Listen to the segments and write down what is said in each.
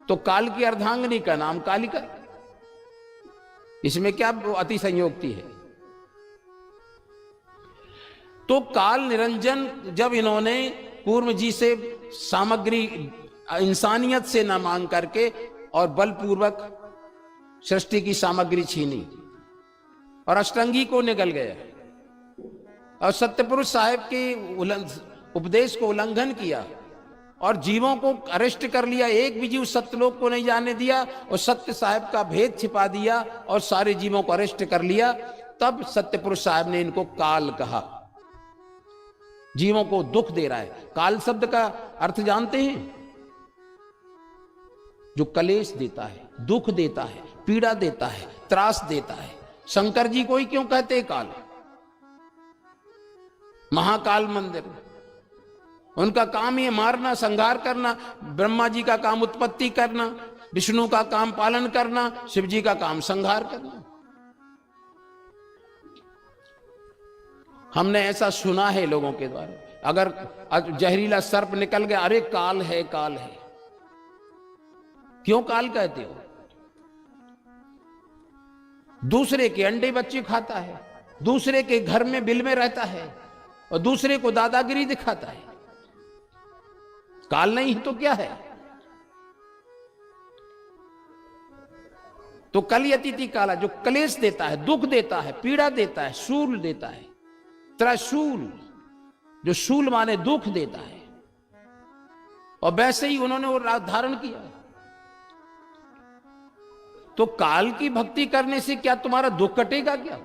तो काल की अर्धांगिनी का नाम कालिका। इसमें क्या अति संयोक्ति है? तो काल निरंजन जब इन्होंने कूर्म जी से सामग्री इंसानियत से न मांग करके और बलपूर्वक सृष्टि की सामग्री छीनी और अष्टंगी को निकल गया और सत्यपुरुष साहिब के उपदेश को उल्लंघन किया और जीवों को अरेस्ट कर लिया, एक भी जीव सत्यलोक को नहीं जाने दिया और सत्य साहिब का भेद छिपा दिया और सारे जीवों को अरेस्ट कर लिया, तब सत्यपुरुष साहिब ने इनको काल कहा। जीवों को दुख दे रहा है। काल शब्द का अर्थ जानते हैं? जो कलेश देता है, दुख देता है, पीड़ा देता है, त्रास देता है। शंकर जी को ही क्यों कहते हैं काल? महाकाल मंदिर, उनका काम ही मारना, संहार करना। ब्रह्मा जी का काम उत्पत्ति करना, विष्णु का काम पालन करना, शिव जी का काम संहार करना। हमने ऐसा सुना है लोगों के द्वारा। अगर जहरीला सर्प निकल गया, अरे काल है, काल है। क्यों काल कहते हो? दूसरे के अंडे बच्चे खाता है, दूसरे के घर में बिल में रहता है और दूसरे को दादागिरी दिखाता है। काल नहीं है तो क्या है? तो कलयतिथि काला, जो कलेश देता है, दुख देता है, पीड़ा देता है, शूल देता है। त्रशूल, जो शूल माने दुख देता है, और वैसे ही उन्होंने वो धारण किया। तो काल की भक्ति करने से क्या तुम्हारा दुख कटेगा क्या?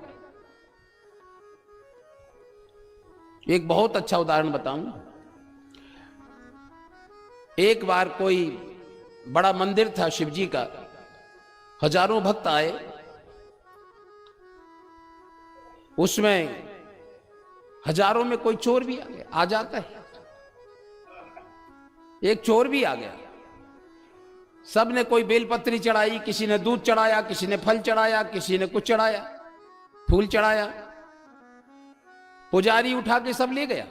एक बहुत अच्छा उदाहरण बताऊंगा। एक बार कोई बड़ा मंदिर था शिव जी का, हजारों भक्त आए। उसमें हजारों में कोई चोर भी आ जाता है। एक चोर भी आ गया। सब ने कोई बेलपत्री चढ़ाई, किसी ने दूध चढ़ाया, किसी ने फल चढ़ाया, किसी ने कुछ चढ़ाया, फूल चढ़ाया। पुजारी उठा के सब ले गया।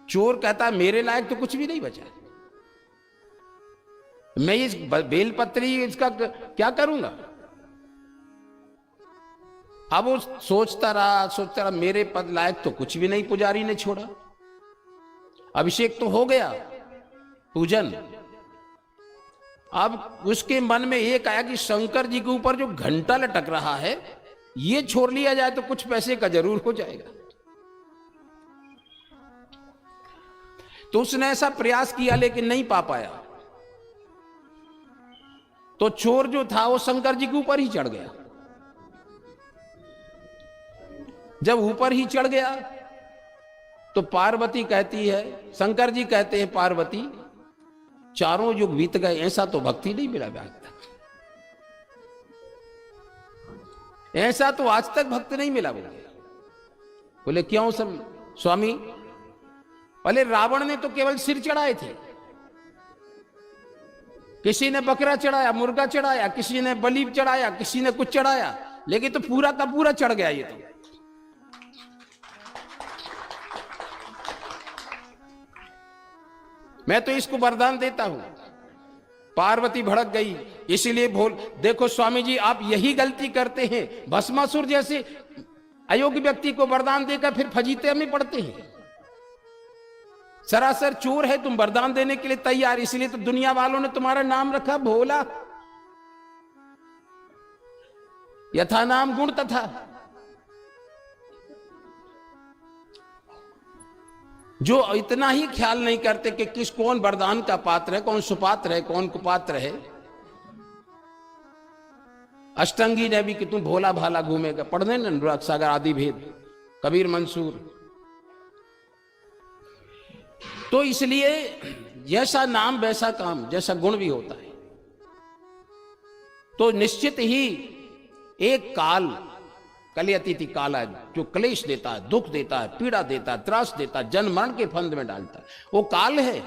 चोर कहता मेरे लायक तो कुछ भी नहीं बचा, मैं इस बेलपत्री इसका क्या करूंगा? अब वो सोचता रहा, मेरे पद लायक तो कुछ भी नहीं पुजारी ने छोड़ा। अभिषेक तो हो गया, पूजन। अब उसके मन में एक आया कि शंकर जी के ऊपर जो घंटा लटक रहा है, ये छोड़ लिया जाए तो कुछ पैसे का जरूर हो जाएगा। तो उसने ऐसा प्रयास किया लेकिन नहीं पा पाया। तो चोर जो था वो शंकर जी के ऊपर ही चढ़ गया। जब ऊपर ही चढ़ गया तो पार्वती कहती है, शंकर जी कहते हैं पार्वती, चारों युग बीत गए, ऐसा तो भक्ति नहीं मिला आज तक, ऐसा तो आज तक भक्त नहीं मिला। बोले क्यों सब स्वामी? बोले रावण ने तो केवल सिर चढ़ाए थे, किसी ने बकरा चढ़ाया, मुर्गा चढ़ाया, किसी ने बलि चढ़ाया, किसी ने कुछ चढ़ाया, लेकिन तो पूरा का पूरा चढ़ गया ये तो। मैं तो इसको वरदान देता हूं। पार्वती भड़क गई, इसीलिए देखो स्वामी जी, आप यही गलती करते हैं। भस्मासुर जैसे अयोग्य व्यक्ति को वरदान देकर फिर फजीते में पड़ते हैं। सरासर चोर है, तुम वरदान देने के लिए तैयार, इसलिए तो दुनिया वालों ने तुम्हारा नाम रखा भोला। यथा नाम गुण तथा। जो इतना ही ख्याल नहीं करते कि कौन वरदान का पात्र है, कौन सुपात्र है, कौन कुपात्र है। अष्टंगी ने भी कि तुम भोला भाला घूमेगा, पढ़ने न अनुराग सागर आदि भेद, कबीर मंसूर। तो इसलिए जैसा नाम वैसा काम, जैसा गुण भी होता है। तो निश्चित ही एक काल, कलयतिथि काला, जो क्लेश देता है, दुख देता है, पीड़ा देता है, त्रास देता है, जन्म मरण के फंद में डालता है, वो काल है।